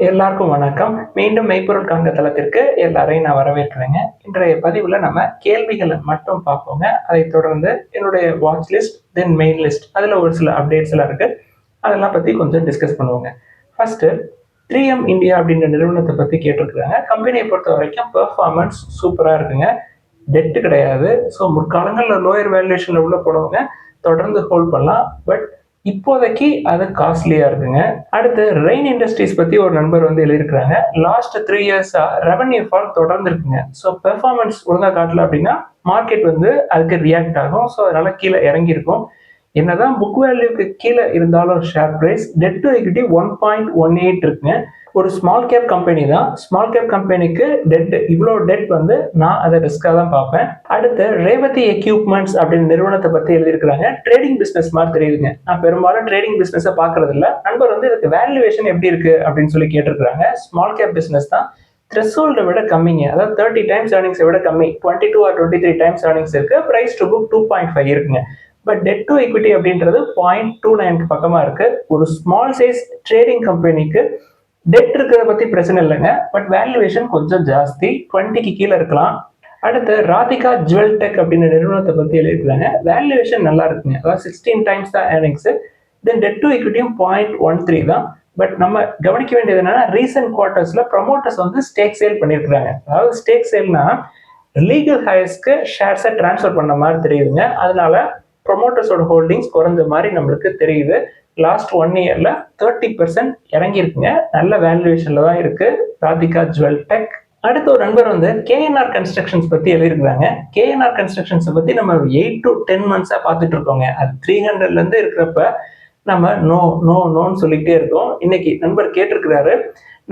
எல்லாருக்கும் வணக்கம். மீண்டும் மெய்ப்பொருள் காண்க தளத்திற்கு எல்லாரையும் நான் வரவேற்கிறேங்க. இன்றைய பதிவுல நம்ம கேள்விகளை மட்டும் பார்ப்போங்க. அதைத் தொடர்ந்து என்னுடைய வாட்ச் லிஸ்ட், தென் மெயில் லிஸ்ட் அதுல ஒரு சில அப்டேட்ஸ் எல்லாம் இருக்கு. அதெல்லாம் பத்தி கொஞ்சம் டிஸ்கஸ் பண்ணுவோங்க. ஃபர்ஸ்ட் 3M இந்தியா அப்படின்ற நிறுவனத்தை பத்தி கேட்டிருக்கிறாங்க. கம்பெனியை பொறுத்த வரைக்கும் பெர்ஃபார்மன்ஸ் சூப்பரா இருக்குங்க. டெட் கிடையாது. ஸோ முற்காலங்களில் லோயர் வேல்யூவேஷன்ல உள்ள போனவங்க தொடர்ந்து ஹோல்ட் பண்ணலாம். பட் இப்போதைக்கு அது காஸ்ட்லியா இருக்குங்க. அடுத்து ரெயின் இண்டஸ்ட்ரீஸ் பத்தி ஒரு நண்பர் வந்து எழுதியிருக்கிறாங்க. லாஸ்ட் 3 இயர்ஸா ரெவன்யூ ஃபால் தொடர்ந்து இருக்குங்க. ஸோ பெர்ஃபார்மன்ஸ் ஒழுங்கா காட்டல அப்படின்னா மார்க்கெட் வந்து அதுக்கு ரியாக்ட் ஆகும். ஸோ அதனால கீழே இறங்கி இருக்கும். என்னதான் புக் வேல்யூக்கு கீழே இருந்தாலும் share price debt to equity 1.18 இருக்குங்க. ஒரு ஸ்மால் கேப் கம்பெனி தான். ஸ்மால் கேப் கம்பெனிக்கு டெட் இவ்வளோ டெட் வந்து நான் அதை ரிஸ்காக தான் பார்ப்பேன். அடுத்து ரேவதி எக்யூப்மெண்ட்ஸ் அப்படின்னு நிறுவனத்தை பத்தி எழுதியிருக்கிறாங்க. ட்ரேடிங் பிசினஸ் மாதிரி தெரியுதுங்க. நான் பெரும்பாலும் ட்ரேடிங் பிசினஸை பார்க்கறது இல்லை. நண்பர் வந்து இதுக்கு வேல்யூவேஷன் எப்படி இருக்கு அப்படின்னு சொல்லி கேட்டிருக்கிறாங்க. ஸ்மால் கேப் பிசினஸ் தான். த்ரெஷோல்டை விட கம்மிங்க. அதாவது 30 டைம்ஸ் ஏர்னிங்ஸை விட கம்மி. 22 or 23 டைம்ஸ் ஏர்னிங்ஸ் இருக்கு. பிரைஸ் டு புக் 2.5 இருக்குங்க. பட் டெட் டு equity அப்படின்றது 0.29 பக்கமா இருக்கு. ஒரு ஸ்மால் சைஸ் ட்ரேடிங் கம்பெனிக்கு டெட் இருக்கிறத பத்தி பிரச்சனை இல்லைங்க. பட் வேல்யூவேஷன் கொஞ்சம் ஜாஸ்தி, 20க்கு கீழே இருக்கலாம். அடுத்து ராதிகா ஜுவல் டெக் அப்படின்னு நிறுவனத்தை பத்தி எழுதிருக்காங்க. வேல்யூவேஷன் நல்லா இருக்குங்க. அதாவது 16 டைம்ஸ் தான் ஏர்னிங்ஸ். தென் டெட் டு equityயும் 0.13 தான். பட் நம்ம கவனிக்க வேண்டியது என்னன்னா ரீசெண்ட் குவார்டர்ஸ்ல ப்ரொமோட்டர்ஸ் வந்து ஸ்டேக் சேல் பண்ணியிருக்கிறாங்க. அதாவது ஸ்டேக் சேல்னா லீகல் ஹையர்ஸ்க்கு ஷேர்ஸை டிரான்ஸ்ஃபர் பண்ண மாதிரி தெரியுதுங்க. அதனால ப்ரொமோட்டர்ஸோட ஹோல்டிங்ஸ் குறைஞ்ச மாதிரி நம்மளுக்கு தெரியுது. லாஸ்ட் 1 இயர்ல 30% இறங்கி இருக்குங்க. நல்ல வேல்யூவேஷன்ல தான் இருக்கு ராதிகா ஜுவல் டெக். அடுத்த ஒரு நண்பர் வந்து கேஎன்ஆர் கன்ஸ்ட்ரக்ஷன்ஸ் பத்தி எழுதியிருக்காங்க. கேஎன்ஆர் கன்ஸ்ட்ரக்ஷன்ஸ் பத்தி நம்ம 8 to 10 மந்த்ஸா பார்த்துட்டு இருக்கோங்க. அது 300ல இருந்து இருக்கிறப்ப நம்ம நோன்னு சொல்லிட்டே இருக்கோம். இன்னைக்கு நண்பர் கேட்டிருக்கிறாரு.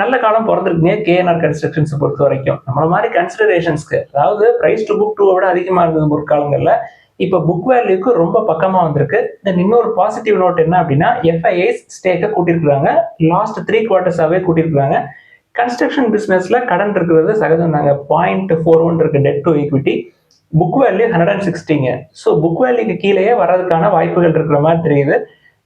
நல்ல காலம் பிறந்திருக்குங்க கேஎன்ஆர் கன்ஸ்ட்ரக்ஷன்ஸ் பொறுத்த வரைக்கும். நம்மள மாதிரி கன்சிடரேஷன்ஸ்க்கு, அதாவது பிரைஸ் டு புக் 2 விட அதிகமா இருந்தது முற்காலங்கள்ல, இப்போ புக் வேல்யூக்கு ரொம்ப பக்கமா வந்திருக்கு. தென் இன்னொரு பாசிட்டிவ் நோட் என்ன அப்படின்னா எஃப்ஐஐஸ் ஸ்டேக்கை கூட்டியிருக்காங்க. லாஸ்ட் 3 குவார்ட்டர்ஸாவே கூட்டியிருக்காங்க. கன்ஸ்ட்ரக்ஷன் பிசினஸ்ல கடன் இருக்கிறது சகஜம் தாங்க. 0.41 இருக்கு debt to equity. Book value 160ங்க. ஸோ புக் வேல்யூக்கு கீழேயே வர்றதுக்கான வாய்ப்புகள் இருக்கிற மாதிரி தெரியுது.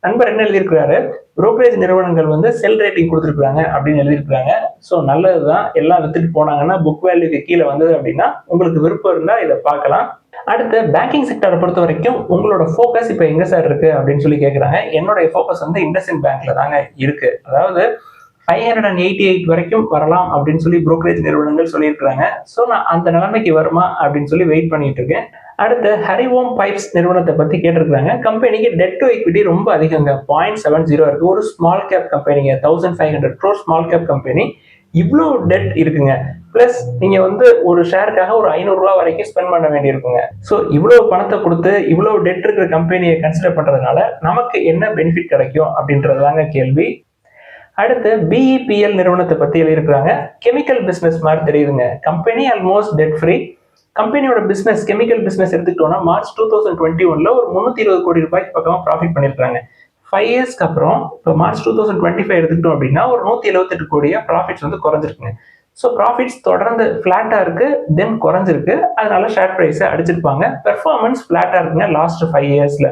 நண்பர் என்ன எழுதியிருக்கிறாரு, புரோக்கரேஜ் நிறுவனங்கள் வந்து செல் ரேட்டிங் கொடுத்துருக்காங்க அப்படின்னு எழுதியிருக்காங்க. ஸோ நல்லதுதான். எல்லாம் வித்துட்டு போனாங்கன்னா புக் வேல்யூக்கு கீழே வந்தது அப்படின்னா உங்களுக்கு விருப்பம் இருந்தால் இதை பார்க்கலாம். அடுத்து பேங்கிங் செக்டரை பொறுத்த வரைக்கும் உங்களோட ஃபோக்கஸ் இப்போ எங்க சார் இருக்கு அப்படின்னு சொல்லி கேட்குறாங்க. என்னுடைய ஃபோக்கஸ் வந்து இண்டஸ்இண்ட் பேங்க்ல தாங்க இருக்கு. அதாவது 588 வரைக்கும் வரலாம் அப்படின்னு சொல்லி புரோக்கரேஜ் நிறுவனங்கள் சொல்லியிருக்கிறாங்க. ஸோ நான் அந்த நிலைமைக்கு வருமா அப்படின்னு சொல்லி வெயிட் பண்ணிட்டு இருக்கேன். அடுத்து ஹரிஓம் பைப்ஸ் நிறுவனத்தை பத்தி கேட்டிருக்காங்க. கம்பெனிக்கு டெட் டு equity ரொம்ப அதிகங்க. 0.70 இருக்கு. ஒரு ஸ்மால் கேப் கம்பெனிங்க. 1500 crore ஸ்மால் கேப் கம்பெனி. இவ்வளோ டெட் இருக்குங்க. பிளஸ் நீங்க வந்து ஒரு ஷேருக்காக ஒரு 500 ரூபா வரைக்கும் ஸ்பெண்ட் பண்ண வேண்டி இருக்குங்க. ஸோ இவ்வளவு பணத்தை கொடுத்து இவ்வளவு டெட் இருக்கிற கம்பெனியை கன்சிடர் பண்றதுனால நமக்கு என்ன பெனிஃபிட் கிடைக்கும் அப்படின்றதாங்க கேள்வி. அடுத்து பிஇபிஎல் நிறுவனத்தை பத்தி எழுதியிருக்கிறாங்க. கெமிக்கல் பிசினஸ் மாதிரி தெரியுதுங்க. Company almost dead free. கம்பெனியோட பிசினஸ் கெமிக்கல் பிசினஸ் எடுத்துக்கிட்டோம்னா மார்ச் 2021ல ஒரு 320 கோடி ரூபாய்க்கு பக்கமா ப்ராஃபிட் பண்ணிருக்காங்க. 5 இயர்ஸ்க்கு அப்புறம் இப்போ மார்ச் 2025 எடுத்துக்கிட்டோம் அப்படின்னா ஒரு 178 கோடியா ப்ராஃபிட்ஸ் வந்து குறைஞ்சிருக்குங்க. ஸோ ப்ராஃபிட்ஸ் தொடர்ந்து ஃபிளாட்டா இருக்கு, தென் குறைஞ்சிருக்கு. அதனால ஷேர் பிரைஸை அடிச்சிருப்பாங்க. பெர்ஃபார்மன்ஸ் ஃபிளாட்டா இருக்குங்க லாஸ்ட் 5 இயர்ஸ்ல.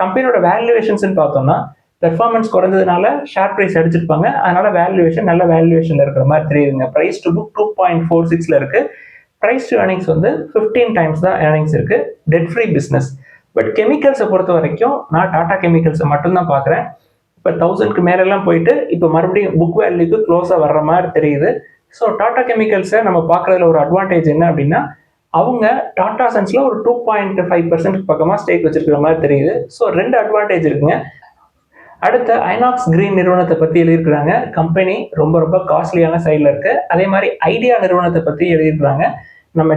கம்பெனியோட வேல்யூவேஷன்ஸ் பார்த்தோம்னா பெர்ஃபார்மன்ஸ் குறைஞ்சதுனால ஷேர் பிரைஸ் அடிச்சிருப்பாங்க. அதனால வேல்யூவேஷன் நல்ல வேல்யூவேஷன்ல இருக்கிற மாதிரி தெரியுதுங்க. பிரைஸ் டு புக் 2.46ல இருக்கு. பிரைஸ் டு ஏர்னிங்ஸ் வந்து 15 டைம்ஸ் தான் ஏர்னிங்ஸ் இருக்கு. Dead free business. பட் கெமிக்கல்ஸை பொறுத்த வரைக்கும் நான் டாடா கெமிக்கல்ஸை மட்டும்தான் பார்க்குறேன். இப்போ 1000க்கு மேலெல்லாம் போயிட்டு இப்போ மறுபடியும் புக் வேல்யூக்கு க்ளோஸாக வர்ற மாதிரி தெரியுது. ஸோ டாடா கெமிக்கல்ஸை நம்ம பார்க்குறதுல ஒரு அட்வான்டேஜ் என்ன அப்படின்னா அவங்க டாடா சன்ஸ்ல ஒரு 2.5% பக்கமாக ஸ்டேக் வச்சிருக்கிற மாதிரி தெரியுது. ஸோ 2 அட்வான்டேஜ் இருக்குங்க. அடுத்த ஐநாக்ஸ் கிரீன் நிறுவனத்தை பத்தி எழுதியிருக்கிறாங்க. கம்பெனி ரொம்ப ரொம்ப காஸ்ட்லியான சைட்ல இருக்கு. அதே மாதிரி ஐடியா நிறுவனத்தை பத்தி எழுதியிருக்கிறாங்க. நம்ம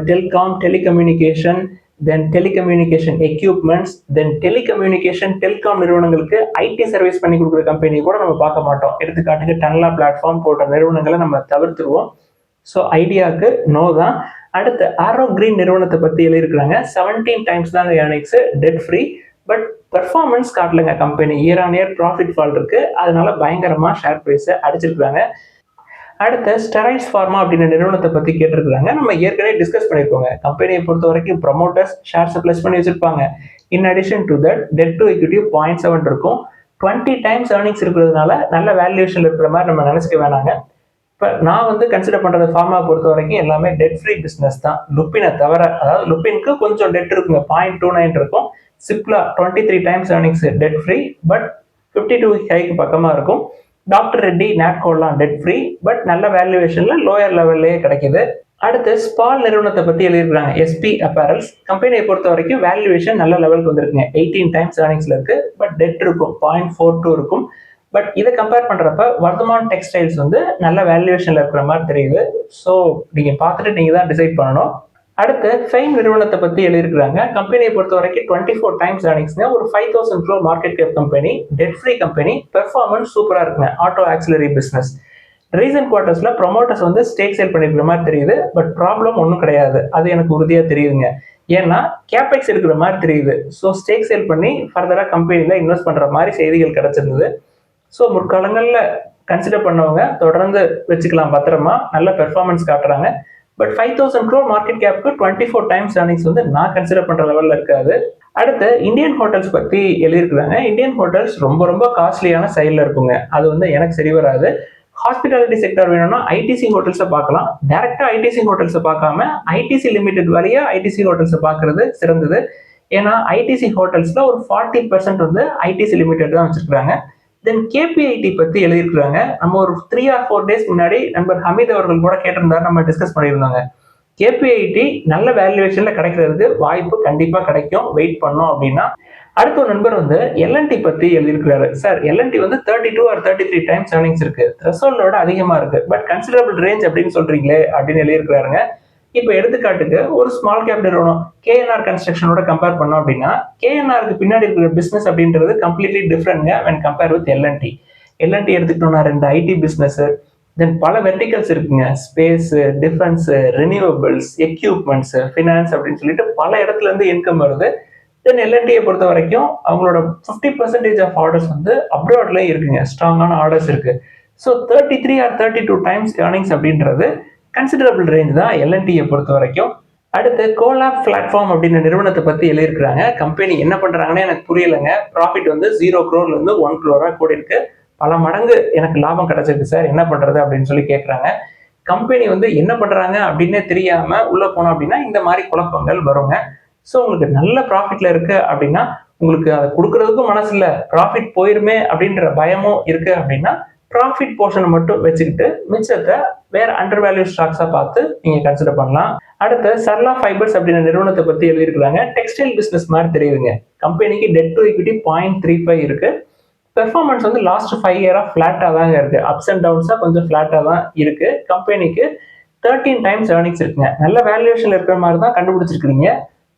டெலிகம்யூனிகேஷன், தென் டெலிகம்யூனிகேஷன் எக்யூப்மெண்ட்ஸ், தென் டெலிகாம் நிறுவனங்களுக்கு ஐடி சர்வீஸ் பண்ணி கொடுக்குற கம்பெனி கூட நம்ம பார்க்க மாட்டோம். எடுத்துக்காட்டுக்கு டன்லா பிளாட்ஃபார்ம் போன்ற நிறுவனங்களை நம்ம தவிர்த்துருவோம். ஸோ ஐடியாவுக்கு நோ தான். அடுத்து ஆரோ கிரீன் நிறுவனத்தை பத்தி எழுதியிருக்கிறாங்க. 17 டைம்ஸ் தாங்க earnings, debt free. But performance காட்டலங்க. Company year on year profit fall இருக்கு. அதனால பயங்கரமா ஷேர் பிரைஸை அடிச்சிருக்காங்க. அடுத்த ஸ்டெரைட்ஸ் ஃபார்மா அப்படின்ற நிறுவனத்தை பத்தி கேட்டிருக்காங்க. நம்ம ஏற்கனவே டிஸ்கஸ் பண்ணிருக்கோங்க. கம்பெனியை பொறுத்த வரைக்கும் ப்ரொமோட்டர்ஸ் ஷேர்ஸை பிளஸ் பண்ணி வச்சிருப்பாங்க. In addition to that debt to equity 0.7 இருக்கும். 20 டைம்ஸ் ஏர்னிங்ஸ் இருக்கிறதுனால நல்ல வேல்யூவேஷன் இருக்கிற மாதிரி நம்ம நினைச்சுக்க வேணாங்க. இப்போ நான் வந்து கன்சிடர் பண்ணுறது ஃபார்மா பொறுத்த வரைக்கும் எல்லாமே டெட் ஃப்ரீ பிஸ்னஸ் தான். லுப்பினை தவிர, அதாவது லுப்பினுக்கு கொஞ்சம் டெட் இருக்குங்க, 0.29 இருக்கும். Cipla 23 times earnings debt free, but 52 ஹைக்கு பக்கமாக இருக்கும். டாக்டர் ரெட்டி, நாட்கோலாம் டெட் ஃப்ரீ, பட் நல்ல வேல்யூவேஷனில் லோயர் லெவல்லையே கிடைக்குது. அடுத்து ஸ்பால் நிறுவனத்தை பற்றி எழுதியிருக்காங்க, எஸ்பி அப்பேரல்ஸ். கம்பெனியை பொறுத்த வரைக்கும் வேல்யூவேஷன் நல்ல லெவலுக்கு வந்திருக்குங்க, 18 டைம்ஸ் ஏர்னிங்ஸில் இருக்குது. பட் டெட் இருக்கும், 0.42 இருக்கும். பட் இதை கம்பேர் பண்ணுறப்ப வர்தமான் டெக்ஸ்டைல்ஸ் வந்து நல்ல வேல்யூவேஷனில் இருக்கிற மாதிரி தெரியுது. ஸோ நீங்கள் பார்த்துட்டு நீங்கள் தான் டிசைட் பண்ணணும். அடுத்து ஃபெயின் நிறுவனத்தை பற்றி எழுதியிருக்கிறாங்க. கம்பெனியை பொறுத்த வரைக்கும் 24 டைம்ஸ் ஏர்னிங்ஸ்ங்க, ஒரு 5000 crore market cap company, debt free company, performance சூப்பராக இருக்குங்க, ஆட்டோ ஆக்சிலரி பிஸ்னஸ். ரீசன்ட் குவார்ட்டர்ஸ்ல ப்ரொமோட்டர்ஸ் வந்து ஸ்டேக் சேல் பண்ணிருக்கிற மாதிரி தெரியுது. பட் ப்ராப்ளம் ஒன்றும் கிடையாது, அது எனக்கு உறுதியாக தெரியுதுங்க. ஏன்னா கேபெக்ஸ் எடுக்கிற மாதிரி தெரியுது. ஸோ ஸ்டேக் சேல் பண்ணி ஃபர்தராக கம்பெனியில் இன்வெஸ்ட் பண்ணுற மாதிரி செய்திகள் கிடைச்சிருந்தது. ஸோ முற்காலங்களில் கன்சிடர் பண்ணவங்க தொடர்ந்து வச்சுக்கலாம், பத்திரமா நல்ல பெர்ஃபார்மன்ஸ் காட்டுறாங்க. பட் 5000 crore மார்க்கெட் கேப்க்கு 24 டைம்ஸ் ஏர்னிங்ஸ் வந்து நான் கன்சிடர் பண்ணுற லெவலில் இருக்காது. அடுத்து இந்தியன் ஹோட்டல்ஸ் பற்றி எழுதியிருக்கிறாங்க. இந்தியன் ஹோட்டல்ஸ் ரொம்ப ரொம்ப காஸ்ட்லியான சைடில் இருக்குங்க, அது வந்து எனக்கு சரி வராது. ஹாஸ்பிட்டாலிட்டி செக்டர் வேணும்னா ஐடிசி ஹோட்டல்ஸை பார்க்கலாம். டைரக்டா ஐடிசி ஹோட்டல்ஸை பார்க்காம ஐடிசி லிமிடெட் வழியா ஐடிசி ஹோட்டல்ஸை பார்க்கறது சிறந்தது. ஏன்னா ஐடிசி ஹோட்டல்ஸ்ல ஒரு 40% வந்து ஐடிசி லிமிடெட் தான் வச்சிருக்காங்க. தென் கேபிஐடி பத்தி எழுதியிருக்கிறாங்க. நம்ம ஒரு 3 or 4 days முன்னாடி நண்பர் ஹமீத் அவர்கள் கூட கேட்டிருந்தாரு, நம்ம டிஸ்கஸ் பண்ணியிருந்தாங்க. கேபிஐடி நல்ல வேல்யூவேஷன்ல கிடைக்கிறதுக்கு வாய்ப்பு கண்டிப்பா கிடைக்கும், வெயிட் பண்ணோம் அப்படின்னா. அடுத்த ஒரு நண்பர் வந்து எல்என்டி பத்தி எழுதியிருக்கிறாரு. சார் எல்என்டி வந்து 32 or 33 டைம்ஸ் ஏர்னிங்ஸ் இருக்கு, த்ரெஷோல்டோட அதிகமா இருக்கு, பட் கன்சிடரபிள் ரேஞ்ச் அப்படின்னு சொல்றீங்களே அப்படின்னு எழுதியிருக்கிறாருங்க. இப்போ எடுத்துக்காட்டுக்கு ஒரு ஸ்மால் கேப் நிறுவனம் கேஎன்ஆர் கன்ஸ்ட்ரக்ஷனோட கம்பேர் பண்ணோம் அப்படின்னா, கேஎன்ஆருக்கு பின்னாடி இருக்கிற பிசினஸ் அப்படின்றது கம்ப்ளீட்லி டிஃப்ரெண்ட்ங்க when compare with L&T. L&T எடுத்துக்கிட்டோம்னா 2 ஐடி பிசினஸ், தென் பல வெர்டிகல்ஸ் இருக்குங்க, space, defence, renewables, equipments, finance அப்படின்னு சொல்லிட்டு பல இடத்துல இருந்து இன்கம் வருது. தென் எல்என்டியை பொறுத்த வரைக்கும் அவங்களோட 50% ஆஃப் ஆர்டர்ஸ் வந்து அப்ராட்லேயே இருக்குங்க, ஸ்ட்ராங்கான ஆர்டர்ஸ் இருக்கு. ஸோ 33 or 32 டைம்ஸ் ஏர்னிங்ஸ் அப்படின்றது கன்சிடரபிள் ரேஞ்ச் தான் எல்என்டியை பொறுத்த வரைக்கும். அடுத்து கோலாப் பிளாட்ஃபார்ம் அப்படின்ற நிறுவனத்தை பற்றி எழுதியிருக்கிறாங்க. கம்பெனி என்ன பண்ணுறாங்கன்னு எனக்கு புரியலைங்க. ப்ராஃபிட் வந்து 0 crore-லேருந்து 1 crore கூடி இருக்கு. பல மடங்கு எனக்கு லாபம் கிடைச்சிருக்கு சார், என்ன பண்ணுறது அப்படின்னு சொல்லி கேட்குறாங்க. கம்பெனி வந்து என்ன பண்ணுறாங்க அப்படின்னே தெரியாமல் உள்ளே போனோம் அப்படின்னா இந்த மாதிரி குழப்பங்கள் வருங்க. ஸோ உங்களுக்கு நல்ல ப்ராஃபிட்ல இருக்கு அப்படின்னா, உங்களுக்கு அதை கொடுக்கறதுக்கும் மனசு இல்லை, ப்ராஃபிட் போயிருமே அப்படின்ற பயமும் இருக்கு அப்படின்னா, ப்ராஃபிட் போர்ஷனை மட்டும் வச்சுக்கிட்டு மிச்சத்தை வேற அண்டர் வேல்யூ ஸ்டாக்ஸா பார்த்து நீங்க கன்சிடர் பண்ணலாம். அடுத்து சர்லா ஃபைபர்ஸ் அப்படின்ற நிறுவனத்தை பத்தி எழுதியிருக்கிறாங்க. டெக்ஸ்டைல் பிசினஸ் மாதிரி தெரியுதுங்க. கம்பெனிக்கு டெட் டு ஈக்விட்டி 0.35 இருக்கு. பெர்ஃபார்மன்ஸ் வந்து லாஸ்ட் 5 இயரா ஃபிளாட்டா தாங்க இருக்கு, அப்ஸ் அண்ட் டவுன்ஸா கொஞ்சம் ஃபிளாட்டா தான் இருக்கு. கம்பெனிக்கு 13 டைம்ஸ் ஏர்னிங்ஸ் இருக்குங்க. நல்ல வேல்யூவேஷன்ல இருக்கிற மாதிரி தான் கண்டுபிடிச்சிருக்கீங்க.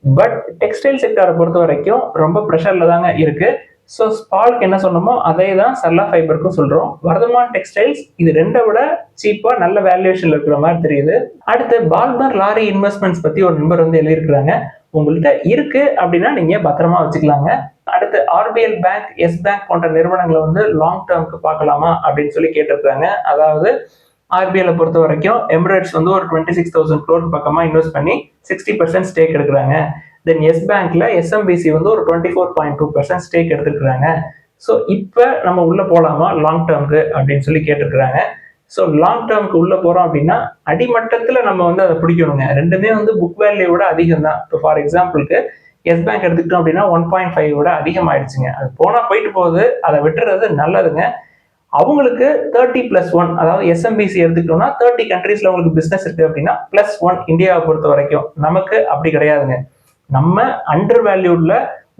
பட் டெக்ஸ்டைல் செக்டரை பொறுத்த வரைக்கும் ரொம்ப ப்ரெஷர்ல தாங்க இருக்கு. ஸோ ஸ்பால்க்கு என்ன சொன்னோமோ அதே தான் சர்லா ஃபைபருக்கும் சொல்றோம். வர்தமான் டெக்ஸ்டைல்ஸ் இது 2 விட சீப்பா நல்ல வேல்யூவேஷன்ல இருக்கிற மாதிரி தெரியுது. அடுத்து பால்மர் லாரி இன்வெஸ்ட்மெண்ட்ஸ் பத்தி ஒரு நண்பர் வந்து எழுதியிருக்கிறாங்க. உங்கள்கிட்ட இருக்கு அப்படின்னா நீங்க பத்திரமா வச்சுக்கலாங்க. அடுத்து ஆர்பிஎல் பேங்க், எஸ் பேங்க் போன்ற நிறுவனங்களை வந்து லாங் டேர்முக்கு பார்க்கலாமா அப்படின்னு சொல்லி கேட்டிருக்காங்க. அதாவது ஆர்பிஎல்லை பொறுத்த வரைக்கும் எமிரேட்ஸ் வந்து ஒரு 26,000 crore பக்கமா இன்வெஸ்ட் பண்ணி 60% ஸ்டேக் எடுக்கிறாங்க. தென் எஸ் பேங்க்ல எஸ்எம்பிசி வந்து ஒரு 24.2% ஸ்டேக் எடுத்துருக்காங்க. ஸோ இப்போ நம்ம உள்ள போலாமா லாங் டேர்முக்கு அப்படின்னு சொல்லி கேட்டிருக்கிறாங்க. ஸோ லாங் டேர்முக்கு உள்ள போறோம் அப்படின்னா அடிமட்டத்தில் நம்ம வந்து அதை பிடிக்கணுங்க. ரெண்டுமே வந்து புக் வேல்யூ விட அதிகம் தான். இப்போ ஃபார் எக்ஸாம்பிளுக்கு எஸ் பேங்க் எடுத்துக்கிட்டோம் அப்படின்னா 1.5 விட அதிகமாயிடுச்சுங்க. அது போனா போயிட்டு போகுது, அதை விட்டுறது நல்லதுங்க. அவங்களுக்கு 30+1, அதாவது எஸ்எம்பிசி எடுத்துக்கிட்டோம்னா 30 கண்ட்ரீஸ்ல உங்களுக்கு பிசினஸ் இருக்கு அப்படின்னா +1 இந்தியாவை பொறுத்த வரைக்கும். நமக்கு அப்படி கிடையாதுங்க. நம்ம அண்டர் வேல்யூட்ல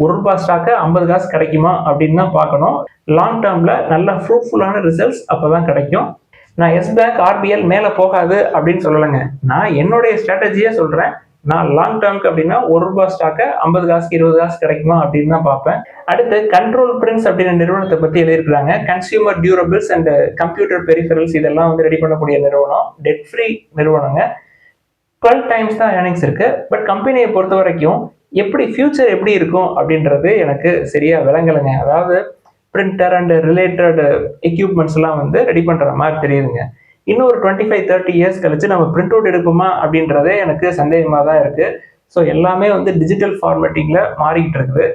₹1 ஸ்டாக்கு 50 காசு கிடைக்குமா அப்படின்னு தான் பார்க்கணும். லாங் டேர்ம்ல நல்ல ஃப்ரூட்ஃபுல்லான ரிசல்ட்ஸ் அப்பதான் கிடைக்கும். நான் எஸ் பேங்க் ஆர்பிஎல் மேல போகாது அப்படின்னு சொல்லலைங்க. நான் என்னுடைய ஸ்ட்ராட்டஜியே சொல்றேன். நான் லாங் டேர்முக்கு அப்படின்னா ₹1 ஸ்டாக்க 50 காசுக்கு 20 காசு கிடைக்குமா அப்படின்னு தான் பார்ப்பேன். அடுத்து கண்ட்ரோல் பிரின்ஸ் அப்படின்ற நிறுவனத்தை பத்தி எழுதியிருக்கிறாங்க. Consumer durables and computer peripherals இதெல்லாம் வந்து ரெடி பண்ணக்கூடிய நிறுவனம், டெட் ஃப்ரீ நிறுவனங்க. 12 டைம்ஸ் தான் ஏர்னிங்ஸ் இருக்கு. பட் கம்பெனியை பொறுத்த வரைக்கும் எப்படி ஃபியூச்சர் எப்படி இருக்கும் அப்படின்றது எனக்கு சரியா விளங்கலைங்க. அதாவது பிரிண்டர் அண்ட் ரிலேட்டட் எக்யூப்மெண்ட்ஸ் எல்லாம் வந்து ரெடி பண்ற மாதிரி தெரியுதுங்க. இன்னும் ஒரு 25-30 இயர்ஸ் கழிச்சு நம்ம பிரிண்ட் அவுட் எடுக்குமா அப்படின்றதே எனக்கு சந்தேகமாக தான் இருக்கு. ஸோ எல்லாமே வந்து டிஜிட்டல் ஃபார்மேட்டிங்ல மாறிக்கிட்டு இருக்குது.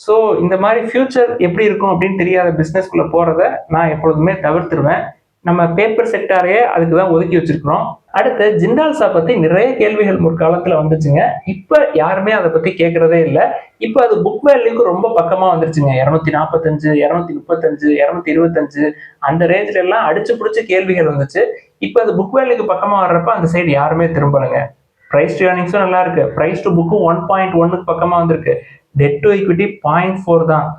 ஸோ இந்த மாதிரி ஃபியூச்சர் எப்படி இருக்கும் அப்படின்னு தெரியாத பிஸ்னஸ்குள்ள போறத நான் எப்பொழுதுமே தவிர்த்துருவேன். நம்ம பேப்பர் செக்டாரையே அதுக்கு தான் ஒதுக்கி வச்சிருக்கிறோம். அடுத்து ஜிண்டால்ஸா பத்தி நிறைய கேள்விகள் முற்காலத்துல வந்துச்சுங்க. இப்ப யாருமே அதை பத்தி கேட்கறதே இல்லை. இப்ப அது புக் வேல்யூக்கு ரொம்ப பக்கமா வந்துருச்சுங்க. 245, 235, 225 அந்த ரேஞ்சில எல்லாம் அடிச்சு பிடிச்ச கேள்விகள் வந்துச்சு. இப்ப அது புக் வேல்யூக்கு பக்கமா வர்றப்ப அந்த சைடு யாருமே திரும்பலுங்க. பிரைஸ் டு ஏர்னிங்ஸும் நல்லா இருக்கு. பிரைஸ் டு புக்கும் 1.1க்கு பக்கமா வந்திருக்கு. டெட் டு ஈக்விட்டி 0.4 தான்.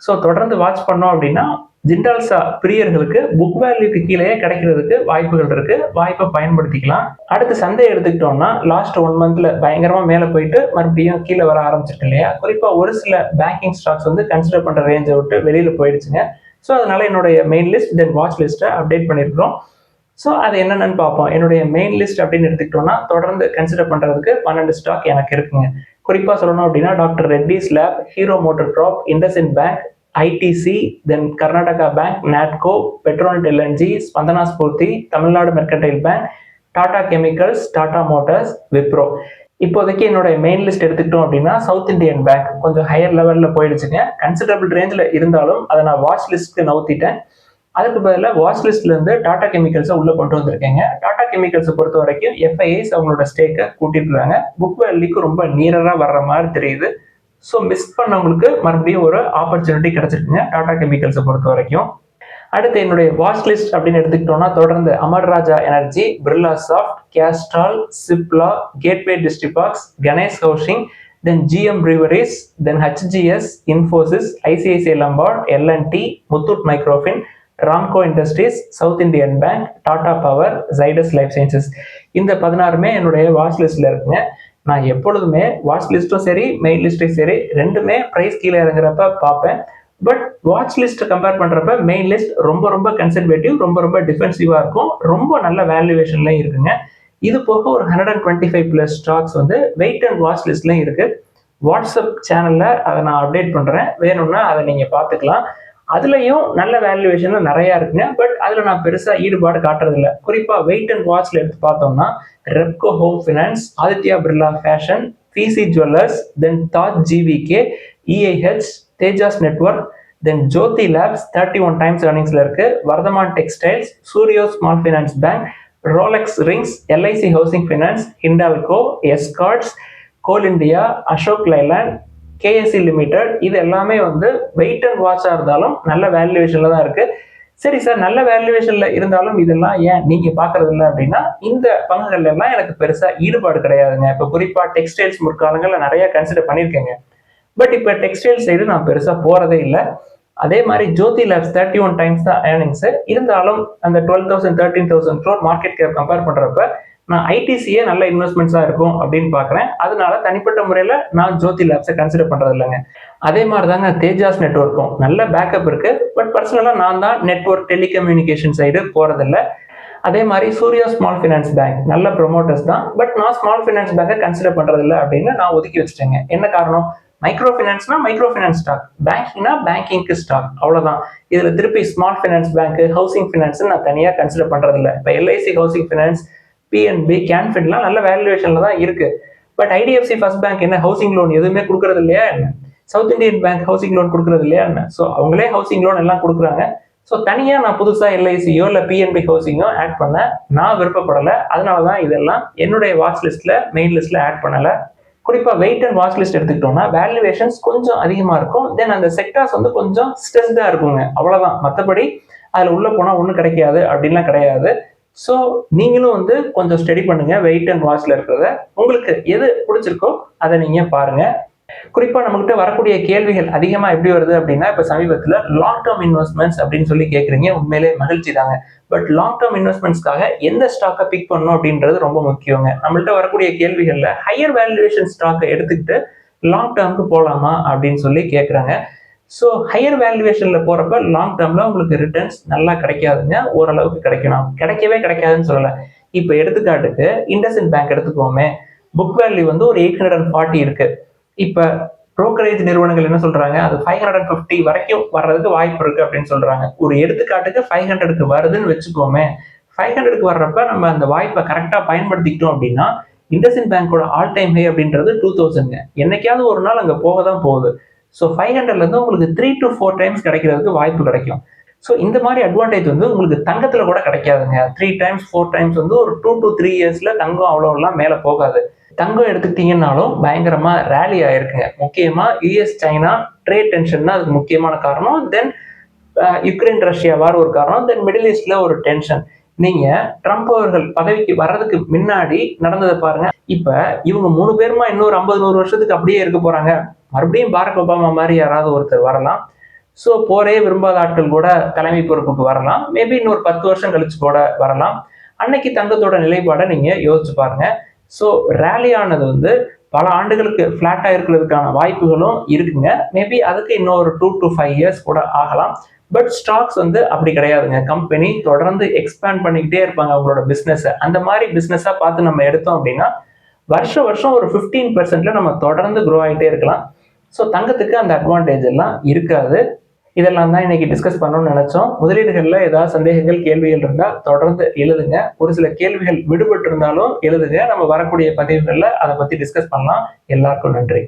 ஸோ தொடர்ந்து வாட்ச் பண்ணோம் அப்படின்னா ஜிண்டால்ஸா பிரியர்களுக்கு புக் வேல்யூக்கு கீழே கிடைக்கிறதுக்கு வாய்ப்புகள் இருக்கு. வாய்ப்பை பயன்படுத்திக்கலாம். அடுத்து சந்தை எடுத்துக்கிட்டோம்னா லாஸ்ட் 1 மந்த்ல பயங்கரமா மேல போயிட்டு மறுபடியும் கீழே வர ஆரம்பிச்சிருக்கு இல்லையா. குறிப்பா ஒரு சில பேங்கிங் ஸ்டாக்ஸ் வந்து கன்சிடர் பண்ற ரேஞ்சை விட்டு வெளியில போயிடுச்சுங்க. ஸோ அதனால என்னுடைய மெயின் லிஸ்ட் தென் வாட்ச் லிஸ்ட்டை அப்டேட் பண்ணியிருக்கிறோம். ஸோ அது என்னென்னு பார்ப்போம். என்னுடைய மெயின் லிஸ்ட் அப்படின்னு எடுத்துக்கிட்டோம்னா தொடர்ந்து கன்சிடர் பண்றதுக்கு 12 ஸ்டாக் எனக்கு இருக்குங்க. குறிப்பா சொல்லணும் அப்படின்னா doctor Reddy's lab, Hero motor corp, IndusInd bank, ITC, then Karnataka bank, Natco, Petronet LNG, Spandana Sphoorty, Tamil Nadu mercantile bank, Tata chemicals, Tata motors, Wipro. இப்போதைக்கு என்னோட மெயின் லிஸ்ட் எடுத்துக்கிட்டோம் அப்படின்னா சவுத் இந்தியன் பேங்க் கொஞ்சம் ஹையர் லெவல்ல போயிடுச்சுங்க. கன்சிடரபிள் ரேஞ்சில் இருந்தாலும் அதை நான் வாட்ச் லிஸ்ட்க்கு நவுத்திட்டேன். அதுக்கு பதிலாக வாட்ச் லிஸ்ட்ல இருந்து டாடா கெமிக்கல்ஸை உள்ள கொண்டு வந்திருக்கேங்க. டாடா கெமிக்கல்ஸை பொறுத்த வரைக்கும் எஃப்ஐஐஸ் அவங்களோட ஸ்டேக்கை கூட்டிட்டு இருக்காங்க. புக் வேல்யூக்கு ரொம்ப நியரா வர்ற மாதிரி தெரியுது. ஸோ மிஸ் பண்ணவங்களுக்கு மறுபடியும் ஒரு ஆப்பர்ச்சுனிட்டி கிடைச்சிருக்குங்க டாடா கெமிக்கல்ஸை பொறுத்த வரைக்கும். அடுத்து என்னுடைய வாட்ச் லிஸ்ட் அப்படின்னு எடுத்துக்கிட்டோம்னா தொடர்ந்து Amar Raja energy, Birla soft, Castrol, Cipla, gateway distriparks, Ganesh housing, then GM breweries, then HGS, Infosys, ICICI Lombard, L&T, Muthoot microfin, Ramco industries, south Indian bank, Tata power, Zydus life sciences. இந்த 16மே என்னுடைய வாட்ச் லிஸ்ட்ல இருக்குங்க. நான் எப்பொழுதுமே வாட்ச் லிஸ்ட்டும் சரி மெயின் லிஸ்ட்டும் சரி ரெண்டுமே ப்ரைஸ் கீழே இறங்குறப்ப பார்ப்பேன். பட் வாட்ச் லிஸ்ட் கம்பேர் பண்றப்ப மெயின் லிஸ்ட் ரொம்ப ரொம்ப கன்சர்வேட்டிவ், ரொம்ப ரொம்ப டிஃபென்சிவா இருக்கும், ரொம்ப நல்ல வேல்யூவேஷன்லயும் இருக்குங்க. இது போக ஒரு 125+ ஸ்டாக்ஸ் வந்து வெயிட் அண்ட் வாட்ச் லிஸ்ட்லயும் இருக்கு. வாட்ஸ்அப் சேனல்ல அதை நான் அப்டேட் பண்றேன். வேணும்னா அதை நீங்க பார்த்துக்கலாம். அதுலயும் நல்ல வேல்யூவேஷன்ல நிறைய இருக்குங்க. பட் அதுல நான் பெருசா ஈடுபாடு காட்டுறது இல்லை. குறிப்பா வெயிட் அண்ட் வாட்ச்ல எடுத்து பார்த்தோம்னா Repco home finance, Aditya Birla fashion, PC jewellers, then Taj GVK, EIH, Tejas network, then Jyothy labs 31 times ரன்னிங்ஸ்ல இருக்கு, Vardhman textiles, Surya small finance bank, Rolex rings, LIC housing finance, Hindalco, Escorts, coal India, Ashok Leyland, KSC limited. இது எல்லாமே வந்து வெயிட் அண்ட் வாட்சா இருந்தாலும் நல்ல வேல்யூவேஷன்ல தான் இருக்கு. சரி சார், நல்ல வேல்யூவேஷன்ல இருந்தாலும் இதெல்லாம் ஏன் நீங்க பாக்குறது இல்லை அப்படின்னா இந்த பங்குகள்ல எல்லாம் எனக்கு பெருசா ஈடுபாடு கிடையாதுங்க. இப்ப குறிப்பா டெக்ஸ்டைல்ஸ் முற்காலங்கள்ல நிறைய கன்சிடர் பண்ணிருக்கேங்க. பட் இப்ப டெக்ஸ்டைல் சைடு நான் பெருசா போறதே இல்லை. அதே மாதிரி ஜோதி லேப்ஸ் 31 டைம்ஸ் தான் ஏர்னிங்ஸ் இருந்தாலும் அந்த 12,000 13,000 crore மார்க்கெட் கேப் கம்பேர் பண்றப்ப நான் ஐடிசியே நல்ல இன்வெஸ்ட்மெண்ட்ஸா இருக்கும் அப்படின்னு பாக்குறேன். அதனால தனிப்பட்ட முறையில நான் ஜோதி லேப்ஸை கன்சிடர் பண்றது இல்லைங்க. அதே மாதிரி தாங்க தேஜாஸ் நெட்வொர்க்கும் நல்ல பேக்கப் இருக்கு. பட் பர்சனலா நான் தான் நெட்வொர்க் டெலிகம்யூனிகேஷன் சைடு போறதில்லை. அதே மாதிரி சூர்யா ஸ்மால் ஃபைனான்ஸ் பேங்க் நல்ல ப்ரொமோட்டர்ஸ் தான். பட் நான் ஸ்மால் ஃபைனான்ஸ் பேங்கை கன்சிடர் பண்றது இல்லை அப்படின்னு நான் ஒதுக்கி வச்சுட்டேங்க. என்ன காரணம்? மைக்ரோ ஃபைனான்ஸ்னா மைக்ரோ ஃபைனான்ஸ் ஸ்டாக், பேங்கிங்னா பேங்கிங்க்கு ஸ்டாக், அவ்வளவுதான். இதுல திருப்பி small finance bank, housing finance நான் தனியா கன்சிடர் பண்றது இல்லை. இப்போ எல்ஐசி ஹவுசிங் ஃபைனான்ஸ், பிஎன்பி, கேன்ஃபின்லாம் நல்ல வேல்யூவேஷன்ல தான் இருக்கு. பட் ஐடிஎஃப்சி ஃபர்ஸ்ட் பேங்க் என்ன ஹவுசிங் லோன் எதுவுமே கொடுக்கறது இல்லையா என்ன? South Indian bank housing loan கொடுக்கறது இல்லையா என்ன? ஸோ அவங்களே ஹவுசிங் லோன் எல்லாம் கொடுக்குறாங்க. ஸோ தனியா நான் புதுசா எல்ஐசியோ இல்லை பிஎன்பி ஹவுசிங்கோ ஆட் பண்ண நான் விருப்பப்படலை. அதனாலதான் இதெல்லாம் என்னுடைய வாட்ச் லிஸ்ட்ல மெயின் லிஸ்ட்ல ஆட் பண்ணல. குறிப்பா வெயிட் அண்ட் வாட்ச் லிஸ்ட் எடுத்துக்கிட்டோம்னா வேல்யூவேஷன்ஸ் கொஞ்சம் அதிகமா இருக்கும். தென் அந்த செக்டார்ஸ் வந்து கொஞ்சம் ஸ்ட்ரெஸ்டா இருக்குங்க, அவ்வளவுதான். மற்றபடி அதுல உள்ள போனா ஒன்றும் கிடைக்காது அப்படின்லாம் கிடையாது. ஸோ நீங்களும் வந்து கொஞ்சம் ஸ்டடி பண்ணுங்க வெயிட் அண்ட் வாட்ச்ல இருக்கிறத. உங்களுக்கு எது பிடிச்சிருக்கோ அதை நீங்க பாருங்க. குறிப்பா நம்மகிட்ட வரக்கூடிய கேள்விகள் அதிகமா எப்படி வருது அப்படின்னா இப்ப சமீபத்துல லாங் டேர்ம் இன்வெஸ்ட்மெண்ட்ஸ் அப்படின்னு சொல்லி கேட்குறீங்க. உண்மையிலே மகிழ்ச்சி தாங்க. பட் லாங் டேர்ம் இன்வெஸ்ட்மெண்ட்ஸ்க்காக எந்த ஸ்டாக்கை பிக் பண்ணணும் அப்படின்றது ரொம்ப முக்கியங்க. நம்மள்ட்ட வரக்கூடிய கேள்விகள்ல ஹையர் வேல்யூவேஷன் ஸ்டாக்கை எடுத்துக்கிட்டு லாங் டேர்முக்கு போகலாமா அப்படின்னு சொல்லி கேட்குறாங்க. ஸோ ஹையர் வேல்யூவேஷன்ல போறப்ப லாங் டேர்ம்ல உங்களுக்கு ரிட்டர்ன்ஸ் நல்லா கிடைக்காதுங்க. ஓரளவுக்கு கிடைக்கணும், கிடைக்கவே கிடைக்காதுன்னு சொல்லலை. இப்போ எடுத்துக்காட்டுக்கு இண்டஸ்இண்ட் பேங்க் எடுத்துக்கோமே, புக் வேல்யூ வந்து ஒரு 840 இருக்கு. இப்ப புரோக்கரேஜ் நிறுவனங்கள் என்ன சொல்றாங்க, அது 550 வரைக்கும் வர்றதுக்கு வாய்ப்பு இருக்கு அப்படின்னு சொல்றாங்க. ஒரு எடுத்துக்காட்டுக்கு 500க்கு வருதுன்னு வச்சுக்கோமே. 500க்கு வர்றப்ப நம்ம அந்த வாய்ப்பை கரெக்டா பயன்படுத்திக்கிட்டோம் அப்படின்னா இண்டஸ்இண்ட் பேங்கோட ஆல் டைம் ஹை அப்படின்றது 2000. என்னைக்காவது ஒரு நாள் அங்க போக தான் போகுது. ஸோ 500ல இருந்து உங்களுக்கு 3 to 4 டைம்ஸ் கிடைக்கிறதுக்கு வாய்ப்பு கிடைக்கும். ஸோ இந்த மாதிரி அட்வான்டேஜ் வந்து உங்களுக்கு தங்கத்துல கூட கிடைக்காதுங்க. 3 டைம்ஸ் 4 டைம்ஸ் வந்து ஒரு 2 to 3 இயர்ஸ்ல தங்கம் அவ்வளோலாம் மேலே போகாது. தங்கம் எடுத்துக்கிட்டீங்கன்னாலும் பயங்கரமா ரேலி ஆயிருக்குங்க. முக்கியமா யுஎஸ் சைனா ட்ரேட் டென்ஷன் தான் அதுக்கு முக்கியமான காரணம். தென் யுக்ரைன் ரஷ்யா வார் ஒரு காரணம். தென் மிடில் ஈஸ்ட்ல ஒரு டென்ஷன். நீங்க ட்ரம்ப் அவர்கள் பதவிக்கு வர்றதுக்கு முன்னாடி நடந்ததை பாருங்க. இப்ப இவங்க 3 பேருமா இன்னொரு 50-100 வருஷத்துக்கு அப்படியே இருக்க போறாங்க. மறுபடியும் பாரக் ஒபாமா மாதிரி யாராவது ஒருத்தர் வரலாம். ஸோ போரே விரும்பாத ஆட்கள் கூட தலைமை பொறுப்புக்கு வரலாம். மேபி இன்னொரு 10 வருஷம் கழிச்சு கூட வரலாம். அன்னைக்கு தங்கத்தோட நிலைப்பாடை நீங்க யோசிச்சு பாருங்க. ஸோ ரேலி ஆனது வந்து பல ஆண்டுகளுக்கு ஃபிளாட்டா இருக்கிறதுக்கான வாய்ப்புகளும் இருக்குங்க. மேபி அதுக்கு இன்னொரு 2 to 5 இயர்ஸ் கூட ஆகலாம். பட் ஸ்டாக்ஸ் வந்து அப்படி கிடையாதுங்க. கம்பெனி தொடர்ந்து எக்ஸ்பேண்ட் பண்ணிக்கிட்டே இருப்பாங்க அவங்களோட பிஸ்னஸ். அந்த மாதிரி பிஸ்னஸா பார்த்து நம்ம எடுத்தோம் அப்படின்னா வருஷம் ஒரு 15% நம்ம தொடர்ந்து க்ரோ ஆகிட்டே இருக்கலாம். ஸோ தங்கத்துக்கு அந்த அட்வான்டேஜ் எல்லாம் இருக்காது. இதெல்லாம் தான் இன்னைக்கு டிஸ்கஸ் பண்ணணும்னு நினைச்சோம். முதலீடுகளில் ஏதாவது சந்தேகங்கள் கேள்விகள் இருந்தால் தொடர்ந்து எழுதுங்க. ஒரு சில கேள்விகள் விடுபட்டு இருந்தாலும் எழுதுங்க. நம்ம வரக்கூடிய பதிவுகளில் அதை பற்றி டிஸ்கஸ் பண்ணலாம். எல்லாருக்கும் நன்றி.